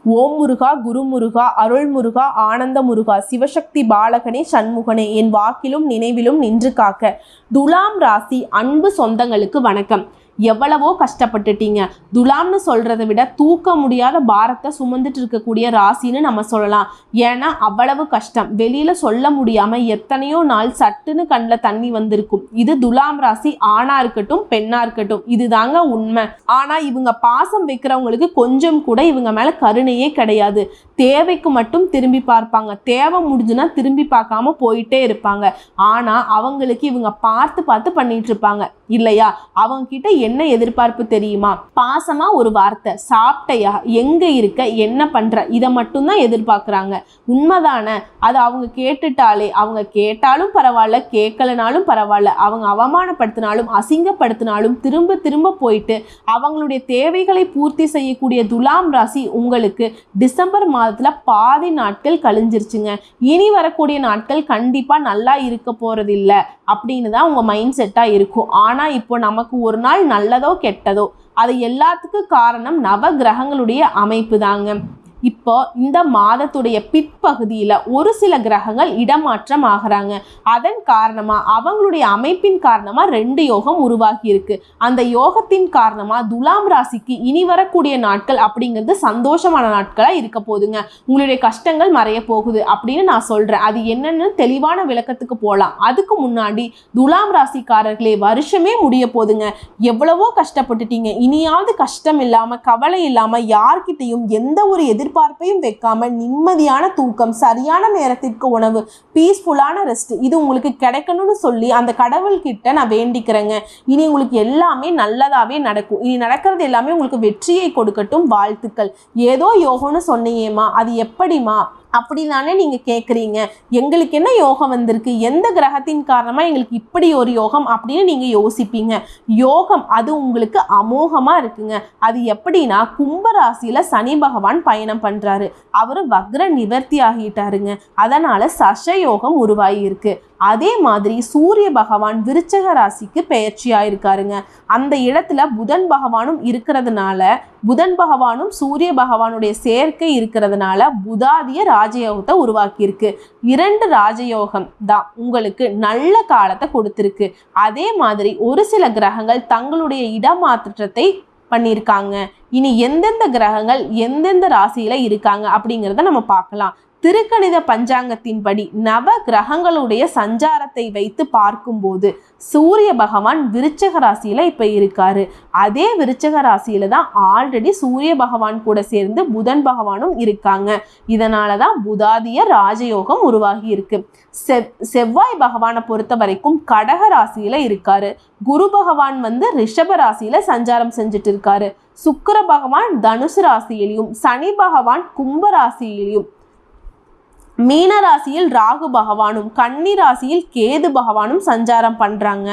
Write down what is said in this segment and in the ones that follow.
ஓம் முருகா, குரு முருகா, அருள் முருகா, ஆனந்த முருகா, சிவசக்தி பாலகனே, சண்முகனே, என் வாக்கிலும் நினைவிலும் நின்று காக்க. துலாம் ராசி அன்பு சொந்தங்களுக்கு வணக்கம். எவ்வளவோ கஷ்டப்பட்டுட்டீங்க. துலாம்னு சொல்றதை விட தூக்க முடியாத பாரத்தை சுமந்துட்டு இருக்கக்கூடிய ராசின்னு நம்ம சொல்லலாம். ஏன்னா அவ்வளவு கஷ்டம், வெளியில சொல்ல முடியாம எத்தனையோ நாள் சட்டுன்னு கண்ணில் தண்ணி வந்திருக்கும். இது துலாம் ராசி, ஆணா இருக்கட்டும் பெண்ணா இருக்கட்டும், இதுதாங்க உண்மை. ஆனா இவங்க பாசம் வைக்கிறவங்களுக்கு கொஞ்சம் கூட இவங்க மேல கருணையே கிடையாது. தேவைக்கு மட்டும் திரும்பி பார்ப்பாங்க, தேவை முடிஞ்சுன்னா திரும்பி பார்க்காம போயிட்டே இருப்பாங்க. ஆனா அவங்களுக்கு இவங்க பார்த்து பார்த்து பண்ணிட்டு இருப்பாங்க இல்லையா? அவங்க கிட்ட என்ன எதிர்பார்ப்பு தெரியுமா? பாசமா ஒரு வார்த்தை, சாப்பிட்டையா, எங்க இருக்க, என்ன பண்ற, இதை மட்டும்தான் எதிர்பார்க்குறாங்க. உண்மைதானே? அது அவங்க கேட்டுட்டாலே, அவங்க கேட்டாலும் பரவாயில்ல, கேட்கலனாலும் பரவாயில்ல, அவங்க அவமானப்படுத்தினாலும் அசிங்கப்படுத்தினாலும் திரும்ப திரும்ப போயிட்டு அவங்களுடைய தேவைகளை பூர்த்தி செய்யக்கூடிய துலாம் ராசி உங்களுக்கு டிசம்பர் மாதத்துல பாதி நாட்கள் கழிஞ்சிருச்சுங்க. இனி வரக்கூடிய நாட்கள் கண்டிப்பா நல்லா இருக்க போறது இல்லை அப்படின்னு தான் உங்க மைண்ட் செட்டா இருக்கும். ஆனா இப்போ நமக்கு ஒரு நாள் நல்லதோ கெட்டதோ அது எல்லாத்துக்கும் காரணம் நவ கிரகங்களுடைய அமைப்பு தாங்க. இப்போ இந்த மாதத்துடைய பிற்பகுதியில் ஒரு சில கிரகங்கள் இடமாற்றம் ஆகிறாங்க. அதன் காரணமாக அவங்களுடைய அமைப்பின் காரணமாக 2 யோகம் உருவாகி இருக்கு. அந்த யோகத்தின் காரணமாக துலாம் ராசிக்கு இனி வரக்கூடிய நாட்கள் அப்படிங்கிறது சந்தோஷமான நாட்களாக இருக்க போகுதுங்க. உங்களுடைய கஷ்டங்கள் மறைய போகுது அப்படின்னு நான் சொல்கிறேன். அது என்னன்னு தெளிவான விளக்கத்துக்கு போகலாம். அதுக்கு முன்னாடி துலாம் ராசிக்காரர்களே, வருஷமே முடிய போகுதுங்க. எவ்வளவோ கஷ்டப்பட்டுட்டீங்க. இனியாவது கஷ்டம் இல்லாமல் கவலை இல்லாமல் யார்கிட்டையும் எந்த ஒரு எதிர்பார்ப்பையும் வைக்காம நிம்மதியான தூக்கம், சரியான நேரத்திற்கு உணவு, பீஸ்ஃபுல்லான ரெஸ்ட், இது உங்களுக்கு கிடைக்கணும்னு சொல்லி அந்த கடவுள்கிட்ட நான் வேண்டிக்கிறேங்க. இனி உங்களுக்கு எல்லாமே நல்லதாவே நடக்கும். இனி நடக்கிறது எல்லாமே உங்களுக்கு வெற்றியை கொடுக்கட்டும். வாழ்த்துக்கள். ஏதோ யோகம்னு சொன்னீங்கம்மா, அது எப்படிமா அப்படிதானே நீங்க கேட்குறீங்க. எங்களுக்கு என்ன யோகம் வந்திருக்கு, எந்த கிரகத்தின் காரணமா எங்களுக்கு இப்படி ஒரு யோகம் அப்படின்னு நீங்க யோசிப்பீங்க. யோகம் அது உங்களுக்கு அமோகமா இருக்குங்க. அது எப்படின்னா, கும்பராசியில சனி பகவான் பயணம் பண்றாரு. அவரு வக்ர நிவர்த்தி ஆகிட்டாருங்க. அதனால சச யோகம் உருவாகி இருக்கு. அதே மாதிரி சூரிய பகவான் விருச்சக ராசிக்கு பெயர்ச்சி ஆயிருக்காருங்க. அந்த இடத்துல புதன் பகவானும் இருக்கிறதுனால, புதன் பகவானும் சூரிய பகவானுடைய சேர்க்கை இருக்கிறதுனால புதாதிய ராஜயோகத்தை உருவாக்கி இருக்கு. 2 ராஜயோகம் தான் உங்களுக்கு நல்ல காலத்தை கொடுத்திருக்கு. அதே மாதிரி ஒரு சில கிரகங்கள் தங்களுடைய இடமாற்றத்தை பண்ணியிருக்காங்க. இனி எந்தெந்த கிரகங்கள் எந்தெந்த ராசியில இருக்காங்க அப்படிங்கிறத நம்ம பார்க்கலாம். திருக்கணித பஞ்சாங்கத்தின்படி நவ கிரகங்களுடைய சஞ்சாரத்தை வைத்து பார்க்கும்போது சூரிய பகவான் விருச்சக ராசியில இப்ப இருக்காரு. அதே விருச்சக ராசியில தான் ஆல்ரெடி சூரிய பகவான் கூட சேர்ந்து புதன் பகவானும் இருக்காங்க. இதனாலதான் புதாதிய ராஜயோகம் உருவாகி இருக்கு. செவ்வாய் பகவானை பொறுத்த வரைக்கும் கடக ராசியில இருக்காரு. குரு பகவான் ரிஷப ராசியில சஞ்சாரம் செஞ்சுட்டு இருக்காரு. சுக்கிர பகவான் தனுசு ராசியிலையும், சனி பகவான் கும்ப ராசியிலையும், மீன ராசியில் ராகு பகவானும், கன்னி ராசியில் கேது பகவானும் சஞ்சாரம் பண்றாங்க.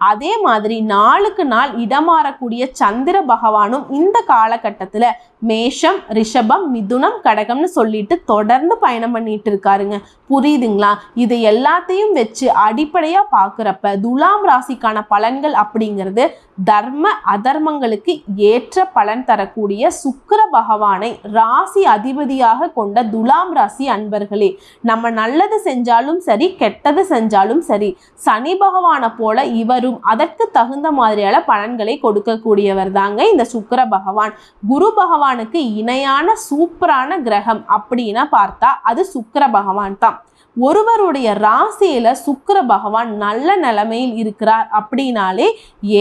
அதே மாதிரி நாளுக்கு நாள் இடமாறக்கூடிய சந்திர பகவானும் இந்த காலகட்டத்துல மேஷம், ரிஷபம், மிதுனம், கடகம்னு சொல்லிட்டு தொடர்ந்து பயணம் பண்ணிட்டு இருக்காருங்க. புரியுதுங்களா? இது எல்லாத்தையும் வச்சு அடிப்படையா பாக்குறப்ப துலாம் ராசிக்கான பலன்கள் அப்படிங்கிறது தர்ம அதர்மங்களுக்கு ஏற்ற பலன் தரக்கூடிய சுக்கிர பகவானை ராசி அதிபதியாக கொண்ட துலாம் ராசி அன்பர்களே, நம்ம நல்லது செஞ்சாலும் சரி, கெட்டது செஞ்சாலும் சரி, சனி பகவானை போல இவரும் அதற்கு தகுந்த மாதிரியான பலன்களை கொடுக்கக்கூடியவர் தாங்க இந்த சுக்கிர பகவான். குரு பகவானுக்கு இணையான சூப்பரான கிரகம் அப்படின்னா பார்த்தா அது சுக்கிர பகவான் தான். ஒருவருடைய ராசியில சுக்கிர பகவான் நல்ல நிலைமையில் இருக்கிறார் அப்படின்னாலே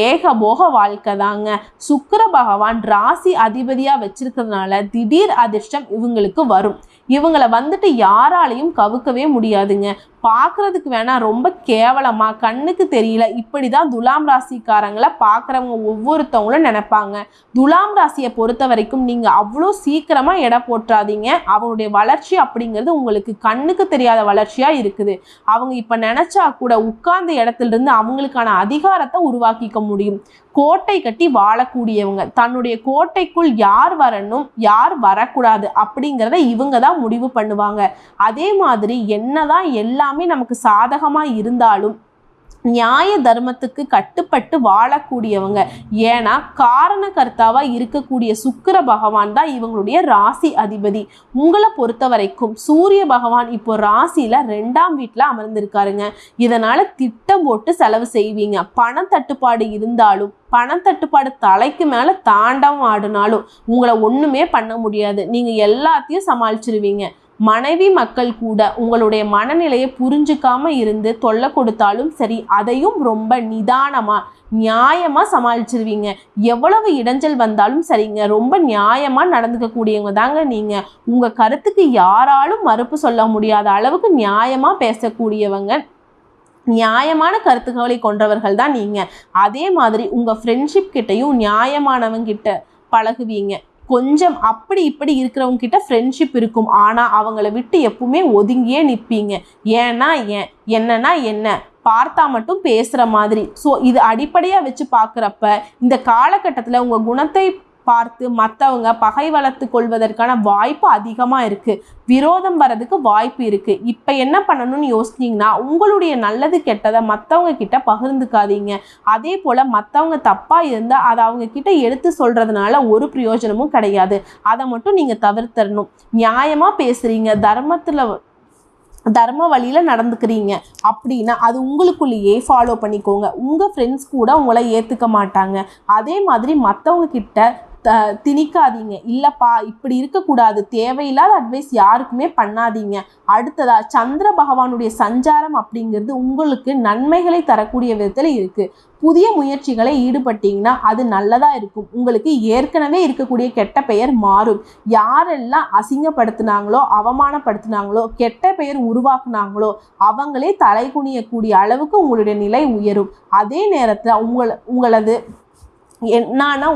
ஏகபோக வாழ்க்கை தாங்க. சுக்கிர பகவான் ராசி அதிபதியா வச்சிருக்கிறதுனால திடீர் அதிர்ஷ்டம் இவங்களுக்கு வரும். இவங்களை யாராலையும் கவுக்கவே முடியாதுங்க. பார்க்கறதுக்கு வேணா ரொம்ப கேவலமா, கண்ணுக்கு தெரியல, இப்படிதான் துலாம் ராசிக்காரங்களை பார்க்குறவங்க ஒவ்வொருத்தவங்களும் நினைப்பாங்க. துலாம் ராசியை பொறுத்த வரைக்கும் நீங்க அவ்வளோ சீக்கிரமா எடை போட்டுறாதீங்க. அவங்களுடைய வளர்ச்சி அப்படிங்கிறது உங்களுக்கு கண்ணுக்கு தெரியாத வளர்ச்சியா இருக்குது. அவங்க இப்ப நினைச்சா கூட உட்கார்ந்த இடத்துல இருந்து அவங்களுக்கான அதிகாரத்தை உருவாக்கிக்க முடியும். கோட்டை கட்டி வாழக்கூடியவங்க, தன்னுடைய கோட்டைக்குள் யார் வரணும் யார் வரக்கூடாது அப்படிங்கிறத இவங்க தான் முடிவு பண்ணுவாங்க. அதே மாதிரி என்னதான் எல்லாமே நமக்கு சாதகமா இருந்தாலும் நியாய தர்மத்துக்கு கட்டுப்பட்டு வாழக்கூடியவங்க. ஏன்னா காரணகர்த்தாவா இருக்கக்கூடிய சுக்கிர பகவான் தான் இவங்களுடைய ராசி அதிபதி. உங்களை பொறுத்த வரைக்கும் சூரிய பகவான் இப்போ ராசியில 2ஆம் வீட்டுல அமர்ந்திருக்காருங்க. இதனால திட்டம் போட்டு செலவு செய்வீங்க. பண தட்டுப்பாடு இருந்தாலும், பணத்தட்டுப்பாடு தலைக்கு மேல தாண்டவம் ஆடினாலும் உங்களை ஒண்ணுமே பண்ண முடியாது. நீங்க எல்லாத்தையும் சமாளிச்சிருவீங்க. மனைவி மக்கள் கூட உங்களுடைய மனநிலையை புரிஞ்சுக்காம இருந்து தொல்லை கொடுத்தாலும் சரி, அதையும் ரொம்ப நிதானமா நியாயமா சமாளிச்சிருவீங்க. எவ்வளவு இடைஞ்சல் வந்தாலும் சரிங்க, ரொம்ப நியாயமா நடந்துக்க கூடியவங்க தாங்க நீங்க. உங்க கருத்துக்கு யாராலும் மறுப்பு சொல்ல முடியாத அளவுக்கு நியாயமா பேசக்கூடியவங்க, நியாயமான கருத்துக்களை கொண்டவர்கள் தான் நீங்க. அதே மாதிரி உங்க ஃப்ரெண்ட்ஷிப் கிட்டையும் நியாயமானவங்க கிட்ட பழகுவீங்க. கொஞ்சம் அப்படி இப்படி இருக்கிறவங்க கிட்ட ஃப்ரெண்ட்ஷிப் இருக்கும், ஆனால் அவங்கள விட்டு எப்பவுமே ஒதுங்கியே நிற்பீங்க. ஏன்னா என்னன்னா என்ன பார்த்தா மட்டும் பேசுகிற மாதிரி. ஸோ இது அடிப்படையாக வச்சு பார்க்குறப்ப இந்த காலகட்டத்தில் உங்கள் குணத்தை பார்த்து மற்றவங்க பகை வளர்த்து கொள்வதற்கான வாய்ப்பு அதிகமாக இருக்குது. விரோதம் வர்றதுக்கு வாய்ப்பு இருக்குது. இப்போ என்ன பண்ணணும்னு யோசிச்சிங்கன்னா, உங்களுடைய நல்லது கெட்டதை மற்றவங்க கிட்ட பகிர்ந்துக்காதீங்க. அதே போல் மற்றவங்க தப்பாக இருந்தால் அதை அவங்க கிட்ட எடுத்து சொல்கிறதுனால ஒரு பிரயோஜனமும் கிடையாது. அதை மட்டும் நீங்கள் தவிர்த்தரணும். நியாயமாக பேசுகிறீங்க, தர்ம வழியில் நடந்துக்கிறீங்க அப்படின்னா அது உங்களுக்குள்ளேயே ஃபாலோ பண்ணிக்கோங்க. உங்கள் ஃப்ரெண்ட்ஸ் கூட உங்களை ஏற்றுக்க மாட்டாங்க. அதே மாதிரி மற்றவங்க கிட்ட திணிக்காதீங்க. இல்லைப்பா இப்படி இருக்கக்கூடாது, தேவையில்லாத அட்வைஸ் யாருக்குமே பண்ணாதீங்க. அடுத்ததா சந்திர பகவானுடைய சஞ்சாரம் அப்படிங்கிறது உங்களுக்கு நன்மைகளை தரக்கூடிய விதத்தில் இருக்குது. புதிய முயற்சிகளை ஈடுபட்டீங்கன்னா அது நல்லதாக இருக்கும். உங்களுக்கு ஏற்கனவே இருக்கக்கூடிய கெட்ட பெயர் மாறும். யாரெல்லாம் அசிங்கப்படுத்தினாங்களோ, அவமானப்படுத்தினாங்களோ, கெட்ட பெயர் உருவாக்குனாங்களோ அவங்களே தலை குனியக்கூடிய அளவுக்கு உங்களுடைய நிலை உயரும். அதே நேரத்தில் உங்களது என்னன்னா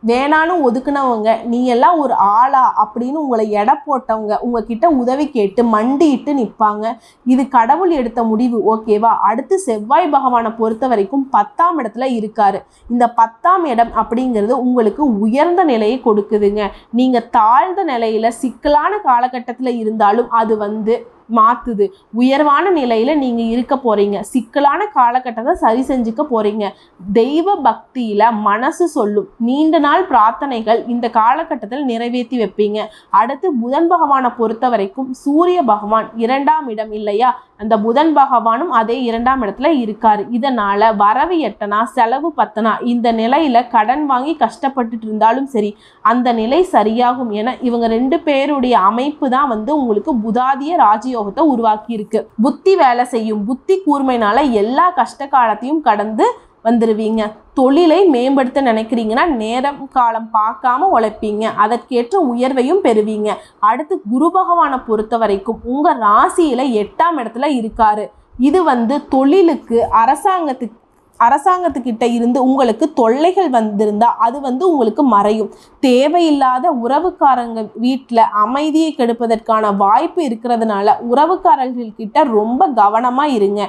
வேணான்னு ஒதுக்குனவங்க, நீ எல்லாம் ஒரு ஆளா அப்படின்னு உங்களை எடை போட்டவங்க உங்ககிட்ட உதவி கேட்டு மண்டிட்டு நிற்பாங்க. இது கடவுள் எடுத்த முடிவு, ஓகேவா? அடுத்து செவ்வாய் பகவானை பொறுத்த வரைக்கும் 10ஆம் இடத்துல இருக்காரு. இந்த 10ஆம் இடம் அப்படிங்கிறது உங்களுக்கு உயர்ந்த நிலையை கொடுக்குதுங்க. நீங்கள் தாழ்ந்த நிலையில சிக்கலான காலகட்டத்தில் இருந்தாலும் அது மாத்துது. உயர்வான நிலையில நீங்க இருக்க போறீங்க. சிக்கலான காலகட்டத்தை சரி செஞ்சுக்க போறீங்க. தெய்வ பக்தியில மனசு சொல்லும் நீண்ட நாள் பிரார்த்தனைகள் இந்த காலகட்டத்தில் நிறைவேற்றி வைப்பீங்க. அடுத்து புதன் பகவானை பொறுத்த வரைக்கும் சூரிய பகவான் 2ஆம் இடம் இல்லையா, அந்த புதன் பகவானும் அதே 2ஆம் இடத்துல இருக்காரு. இதனால வரவு எட்டனா செலவு பத்தனா, இந்த நிலையில கடன் வாங்கி கஷ்டப்பட்டுட்டு இருந்தாலும் சரி அந்த நிலை சரியாகும். என இவங்க 2 பேருடைய அமைப்பு தான் உங்களுக்கு புதாதிய ராஜயோகத்தை உருவாக்கி இருக்கு. புத்தி வேலை செய்யும். புத்தி கூர்மையினால எல்லா கஷ்ட காலத்தையும் கடந்து வந்துருவீங்க. தொழிலை மேம்படுத்த நினைக்கிறீங்கன்னா நேரம் காலம் பார்க்காம உழைப்பீங்க. அதற்கேற்ற உயர்வையும் பெறுவீங்க. அடுத்து குரு பகவானை பொறுத்த வரைக்கும் உங்க ராசியில 8ஆம் இடத்துல இருக்காரு. இது தொழிலுக்கு அரசாங்கத்துக்கிட்ட இருந்து உங்களுக்கு தொல்லைகள் வந்திருந்தா அது உங்களுக்கு மறையும். தேவையில்லாத உறவுக்காரங்க வீட்டில் அமைதியை கெடுப்பதற்கான வாய்ப்பு இருக்கிறதுனால உறவுக்காரர்கள்கிட்ட ரொம்ப கவனமா இருங்க.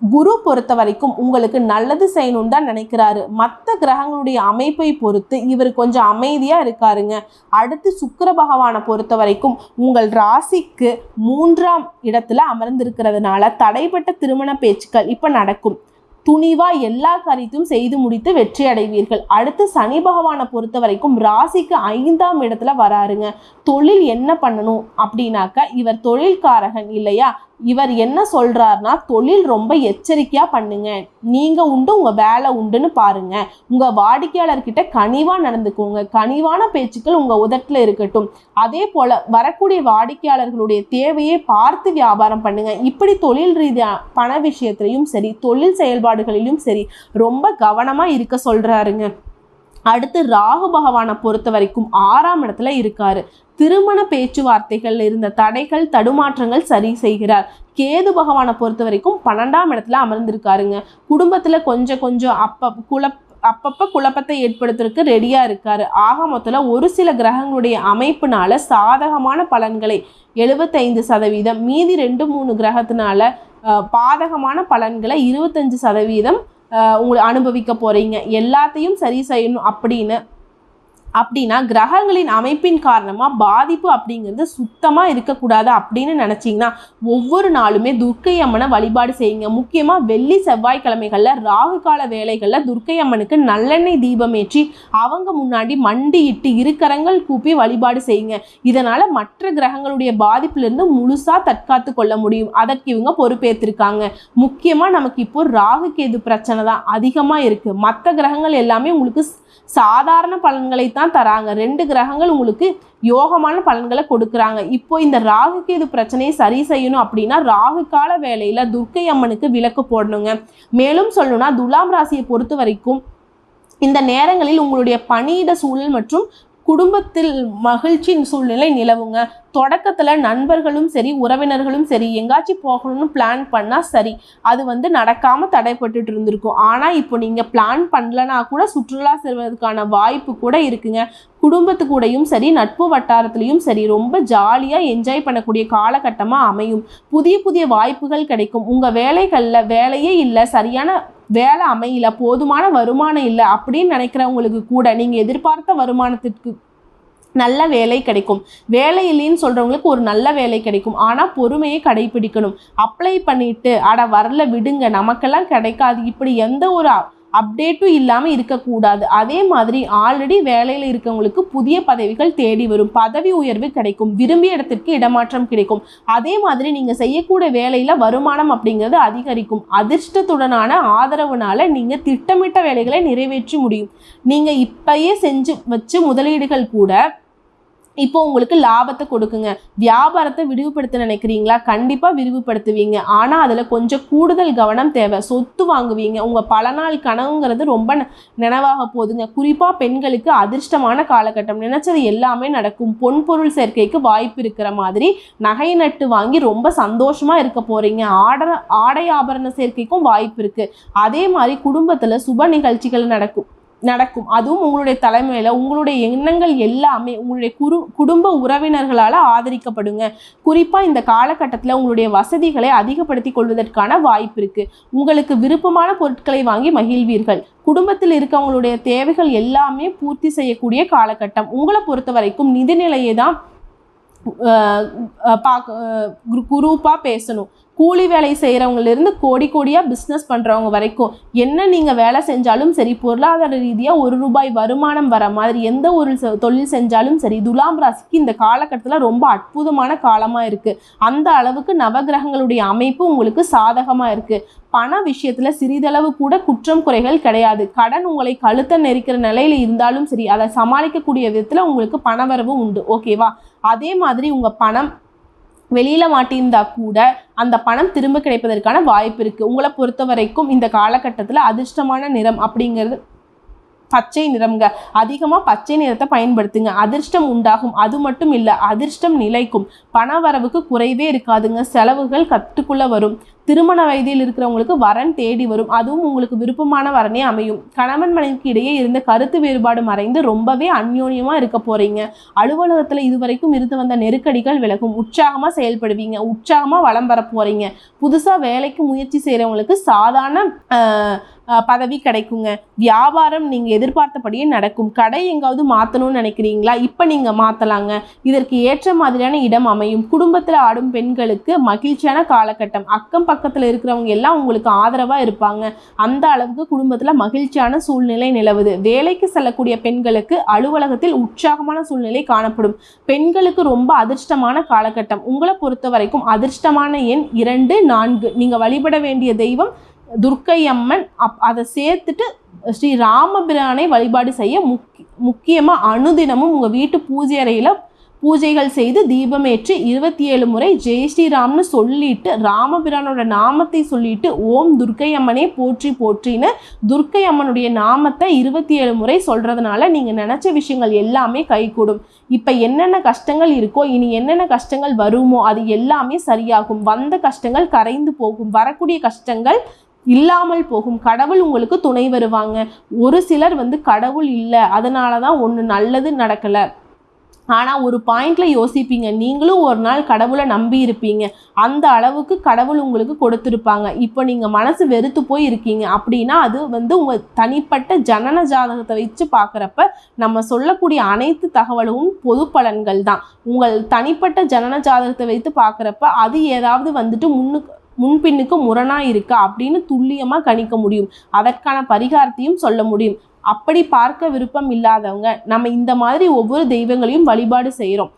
குரு பொறுத்த வரைக்கும் உங்களுக்கு நல்லது செய்யணும்னு தான் நினைக்கிறாரு. மற்ற கிரகங்களுடைய அமைப்பை பொறுத்து இவர் கொஞ்சம் அமைதியா இருக்காருங்க. அடுத்து சுக்கிர பகவானை பொறுத்த வரைக்கும் உங்கள் ராசிக்கு 3ஆம் இடத்துல அமர்ந்திருக்கிறதுனால தடைப்பட்ட திருமண பேச்சுக்கள் இப்ப நடக்கும். துணிவா எல்லா காரியத்தையும் செய்து முடித்து வெற்றி அடைவீர்கள். அடுத்து சனி பகவானை பொறுத்த வரைக்கும் ராசிக்கு 5ஆம் இடத்துல வராருங்க. தொழில் என்ன பண்ணணும் அப்படின்னாக்க இவர் தொழில்காரகன் இல்லையா, இவர் என்ன சொல்றாருன்னா தொழில் ரொம்ப எச்சரிக்கையா பண்ணுங்க, நீங்க உண்டு உங்க வேலை உண்டுன்னு பாருங்க, உங்க வாடிக்கையாளர்கிட்ட கனிவா நடந்துக்கோங்க, கனிவான பேச்சுக்கள் உங்க உதட்டுல இருக்கட்டும், அதே போல வரக்கூடிய வாடிக்கையாளர்களுடைய தேவையை பார்த்து வியாபாரம் பண்ணுங்க. இப்படி தொழில் ரீதியா பண விஷயத்திலையும் சரி தொழில் செயல்பாடுகளிலும் சரி ரொம்ப கவனமா இருக்க சொல்றாருங்க. அடுத்து ராகு பகவானை பொறுத்த வரைக்கும் 6ஆம் இடத்துல இருக்காரு. திருமண பேச்சுவார்த்தைகள் இருந்த தடைகள் தடுமாற்றங்கள் சரி செய்கிறார். கேது பகவானை பொறுத்த வரைக்கும் 12ஆம் இடத்துல அமர்ந்திருக்காருங்க. குடும்பத்துல கொஞ்சம் அப்பப்ப குழப்பத்தை ஏற்படுத்துறதுக்கு ரெடியா இருக்காரு. ஆக மொத்தத்தில் ஒரு சில கிரகங்களுடைய அமைப்புனால சாதகமான பலன்களை 75%, மீதி 2-3 கிரகத்தினால பாதகமான பலன்களை 25% உங்களை அனுபவிக்க போறீங்க. எல்லாத்தையும் சரி செய்யணும் அப்படின்னு அப்படின்னா கிரகங்களின் அமைப்பின் காரணமாக பாதிப்பு அப்படிங்கிறது சுத்தமாக இருக்கக்கூடாது அப்படின்னு நினச்சிங்கன்னா ஒவ்வொரு நாளுமே துர்க்கை அம்மனை வழிபாடு செய்யுங்க. முக்கியமாக வெள்ளி செவ்வாய்க்கிழமைகளில் ராகு கால வேளைகளில் துர்க்கை அம்மனுக்கு நல்லெண்ணெய் தீபம் ஏற்றி அவங்க முன்னாடி மண்டியிட்டு இருக்கரங்கள் கூப்பி வழிபாடு செய்யுங்க. இதனால் மற்ற கிரகங்களுடைய பாதிப்பிலிருந்து முழுசாக தற்காத்து கொள்ள முடியும். அதற்கு இவங்க பொறுப்பேற்றிருக்காங்க. முக்கியமாக நமக்கு இப்போ ராகு கேது பிரச்சனை தான் அதிகமாக இருக்குது. மற்ற கிரகங்கள் எல்லாமே உங்களுக்கு சாதாரண பலன்களை தான் தராங்க. 2 கிரகங்கள் உங்களுக்கு யோகமான பலன்களை கொடுக்குறாங்க. இப்போ இந்த ராகு கேது பிரச்சனையை சரி செய்யணும் அப்படின்னா ராகு கால வேளையில துர்க்கை அம்மனுக்கு விளக்கு போடணுங்க. மேலும் சொல்லணும்னா துலாம் ராசியை பொறுத்த வரைக்கும் இந்த நேரங்களில் உங்களுடைய பணியிட சூழல் மற்றும் குடும்பத்தில் மகிழ்ச்சியின் சூழ்நிலை நிலவுங்க. தொடக்கத்தில் நண்பர்களும் சரி உறவினர்களும் சரி எங்காச்சும் போகணும்னு பிளான் பண்ணால் சரி அது நடக்காமல் தடைப்பட்டுட்டு இருந்திருக்கும். ஆனால் இப்போ நீங்கள் பிளான் பண்ணலனா கூட சுற்றுலா செல்வதற்கான வாய்ப்பு கூட இருக்குங்க. குடும்பத்து கூடயும் சரி நட்பு வட்டாரத்துலேயும் சரி ரொம்ப ஜாலியாக என்ஜாய் பண்ணக்கூடிய காலகட்டமாக அமையும். புதிய புதிய வாய்ப்புகள் கிடைக்கும். உங்கள் வேலைகளில் வேலையே இல்லை, சரியான வேலை அமையல, போதுமான வருமானம் இல்லை அப்படின்னு நினைக்கிறவங்களுக்கு கூட நீங்கள் எதிர்பார்த்த வருமானத்திற்கு நல்ல வேலை கிடைக்கும். வேலை இல்லைன்னு சொல்கிறவங்களுக்கு ஒரு நல்ல வேலை கிடைக்கும். ஆனால் பொறுமையை கடைபிடிக்கணும். அப்ளை பண்ணிட்டு வரல விடுங்க நமக்கெல்லாம் கிடைக்காது இப்படி எந்த ஒரு அப்டேட்டும் இல்லாமல் இருக்கக்கூடாது. அதே மாதிரி ஆல்ரெடி வேலையில் இருக்கவங்களுக்கு புதிய பதவிகள் தேடி வரும். பதவி உயர்வு கிடைக்கும். விரும்பிய இடத்திற்கு இடமாற்றம் கிடைக்கும். அதே மாதிரி நீங்கள் செய்யக்கூடிய வேலையில் வருமானம் அப்படிங்கிறது அதிகரிக்கும். அதிர்ஷ்டத்துடனான ஆதரவுனால நீங்கள் திட்டமிட்ட வேலைகளை நிறைவேற்றி முடியும். நீங்கள் இப்பயே செஞ்சு வச்சு முதலீடுகள் கூட இப்போ உங்களுக்கு லாபத்தை கொடுக்குங்க. வியாபாரத்தை விரிவுபடுத்த நினைக்கிறீங்களா? கண்டிப்பாக விரிவுபடுத்துவீங்க. ஆனால் அதில் கொஞ்சம் கூடுதல் கவனம் தேவை. சொத்து வாங்குவீங்க. உங்கள் பல நாள் கனவுங்கிறது ரொம்ப நினைவாக போகுதுங்க. குறிப்பாக பெண்களுக்கு அதிர்ஷ்டமான காலகட்டம். நினைச்சது எல்லாமே நடக்கும். பொன்பொருள் சேர்க்கைக்கு வாய்ப்பு இருக்கிற மாதிரி நகை நட்டு வாங்கி ரொம்ப சந்தோஷமாக இருக்க போகிறீங்க. ஆடை ஆபரண சேர்க்கைக்கும் வாய்ப்பு இருக்குது. அதே மாதிரி குடும்பத்தில் சுப நிகழ்ச்சிகள் நடக்கும். அதுவும் உங்களுடைய தலைமையில் உங்களுடைய எண்ணங்கள் எல்லாமே உங்களுடைய குடும்ப உறவினர்களால் ஆதரிக்கப்படுங்க. குறிப்பாக இந்த காலகட்டத்தில் உங்களுடைய வசதிகளை அதிகப்படுத்தி கொள்வதற்கான வாய்ப்பு இருக்குது. உங்களுக்கு விருப்பமான பொருட்களை வாங்கி மகிழ்வீர்கள். குடும்பத்தில் இருக்கவங்களுடைய தேவைகள் எல்லாமே பூர்த்தி செய்யக்கூடிய காலகட்டம். உங்களை பொறுத்த வரைக்கும் நிதிநிலையை தான் குரூப்பாக பேசணும். கூலி வேலை செய்கிறவங்களிருந்து கோடியாக பிஸ்னஸ் பண்ணுறவங்க வரைக்கும் என்ன நீங்கள் வேலை செஞ்சாலும் சரி பொருளாதார ரீதியாக ₹1 வருமானம் வர மாதிரி எந்த ஒரு தொழில் செஞ்சாலும் சரி துலாம் ராசிக்கு இந்த காலகட்டத்தில் ரொம்ப அற்புதமான காலமாக இருக்குது. அந்த அளவுக்கு நவகிரகங்களுடைய அமைப்பு உங்களுக்கு சாதகமாக இருக்குது. பண விஷயத்தில் சிறிதளவு கூட குற்றம் குறைகள் கிடையாது. கடன் உங்களை கழுத்த நெரிக்கிற நிலையில் இருந்தாலும் சரி அதை சமாளிக்கக்கூடிய விதத்தில் உங்களுக்கு பணவரவு உண்டு. ஓகேவா? அதே மாதிரி உங்கள் பணம் வெளியில் மாட்டியிருந்தா கூட அந்த பணம் திரும்ப கிடைப்பதற்கான வாய்ப்பு இருக்குது. உங்களை பொறுத்த வரைக்கும் இந்த காலகட்டத்தில் அதிர்ஷ்டமான நிறம் அப்படிங்கிறது பச்சை நிறம்ங்க. அதிகமாக பச்சை நிறத்தை பயன்படுத்துங்க. அதிர்ஷ்டம் உண்டாகும். அது மட்டும் இல்லை அதிர்ஷ்டம் நிலைக்கும். பண வரவுக்கு குறைவே இருக்காதுங்க. செலவுகள் கட்டுக்குள்ளே வரும். திருமண வயதில் இருக்கிறவங்களுக்கு வரன் தேடி வரும். அதுவும் உங்களுக்கு விருப்பமான வரனே அமையும். கணவன் மனைவிக்கு இடையே இருந்த கருத்து வேறுபாடு மறைந்து ரொம்பவே அந்யோன்யமாக இருக்க போகிறீங்க. அலுவலகத்தில் இதுவரைக்கும் இருந்து வந்த நெருக்கடிகள் விலகும். உற்சாகமாக செயல்படுவீங்க. உற்சாகமாக வளம் வர போகிறீங்க. புதுசாக வேலைக்கு முயற்சி செய்கிறவங்களுக்கு சாதாரண பதவி கிடைக்குங்க. வியாபாரம் நீங்கள் எதிர்பார்த்தபடியே நடக்கும். கடை எங்காவது மாற்றணும்னு நினைக்கிறீங்களா? இப்போ நீங்கள் மாற்றலாங்க. இதற்கு ஏற்ற மாதிரியான இடம் அமையும். குடும்பத்தில் ஆடும் பெண்களுக்கு மகிழ்ச்சியான காலகட்டம். அக்கம் பக்கத்தில் இருக்கிறவங்க எல்லாம் உங்களுக்கு ஆதரவாக இருப்பாங்க. அந்த அளவுக்கு குடும்பத்தில் மகிழ்ச்சியான சூழ்நிலை நிலவுது. வேலைக்கு செல்லக்கூடிய பெண்களுக்கு அலுவலகத்தில் உற்சாகமான சூழ்நிலை காணப்படும். பெண்களுக்கு ரொம்ப அதிர்ஷ்டமான காலகட்டம். உங்களை பொறுத்த வரைக்கும் அதிர்ஷ்டமான எண் 2, 4. நீங்கள் வழிபட வேண்டிய தெய்வம் துர்க்கை அம்மன். அதை சேர்த்துட்டு ஸ்ரீ ராமபிரானை வழிபாடு செய்ய முக்கியமாக அனுதினமும் உங்கள் வீட்டு பூஜை அறையில் பூஜைகள் செய்து தீபமேற்றி 27 முறை ஜெய் ஸ்ரீராம்னு சொல்லிட்டு ராமபிரானோட நாமத்தை சொல்லிட்டு ஓம் துர்க்கை அம்மனே போற்றி போற்றின்னு துர்க்கை அம்மனுடைய நாமத்தை 27 முறை சொல்கிறதுனால நீங்கள் நினச்ச விஷயங்கள் எல்லாமே கைகூடும். இப்போ என்னென்ன கஷ்டங்கள் இருக்கோ இனி என்னென்ன கஷ்டங்கள் வருமோ அது எல்லாமே சரியாகும். வந்த கஷ்டங்கள் கரைந்து போகும். வரக்கூடிய கஷ்டங்கள் இல்லாமல் போகும். கடவுள் உங்களுக்கு துணை வருவாங்க. ஒரு சிலர் கடவுள் இல்லை அதனால தான் ஒன்று நல்லது நடக்கலை ஆனால் ஒரு பாயிண்ட்ல யோசிப்பீங்க, நீங்களும் ஒரு நாள் கடவுளை நம்பி இருப்பீங்க, அந்த அளவுக்கு கடவுள் உங்களுக்கு கொடுத்துருப்பாங்க. இப்போ நீங்கள் மனசு வெறுத்து போய் இருக்கீங்க அப்படின்னா அது உங்கள் தனிப்பட்ட ஜனன ஜாதகத்தை வச்சு பார்க்குறப்ப நம்ம சொல்லக்கூடிய அனைத்து தகவலும் பொது பலன்கள் தான். உங்கள் தனிப்பட்ட ஜனன ஜாதகத்தை வைத்து பார்க்குறப்ப அது ஏதாவது முன்பின்னுக்கு முரணாக இருக்கா அப்படின்னு துல்லியமாக கணிக்க முடியும். அதற்கான பரிகாரத்தையும் சொல்ல முடியும். அப்படி பார்க்க விருப்பம் இல்லாதவங்க நம்ம இந்த மாதிரி ஒவ்வொரு தெய்வங்களையும் வழிபாடு செய்கிறோம்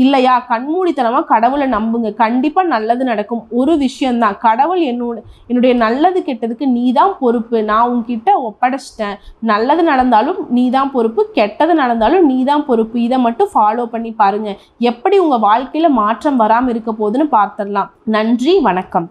இல்லையா, கண்மூடித்தனமாக கடவுளை நம்புங்க, கண்டிப்பாக நல்லது நடக்கும். ஒரு விஷயந்தான், கடவுள் என்னுடைய நல்லது கெட்டதுக்கு நீ தான் பொறுப்பு, நான் உன்கிட்ட ஒப்படைச்சிட்டேன், நல்லது நடந்தாலும் நீ தான் பொறுப்பு, கெட்டது நடந்தாலும் நீ தான் பொறுப்பு, இதை மட்டும் ஃபாலோ பண்ணி பாருங்கள், எப்படி உங்கள் வாழ்க்கையில் மாற்றம் வராமல் இருக்க போகுதுன்னு பார்த்துடலாம். நன்றி, வணக்கம்.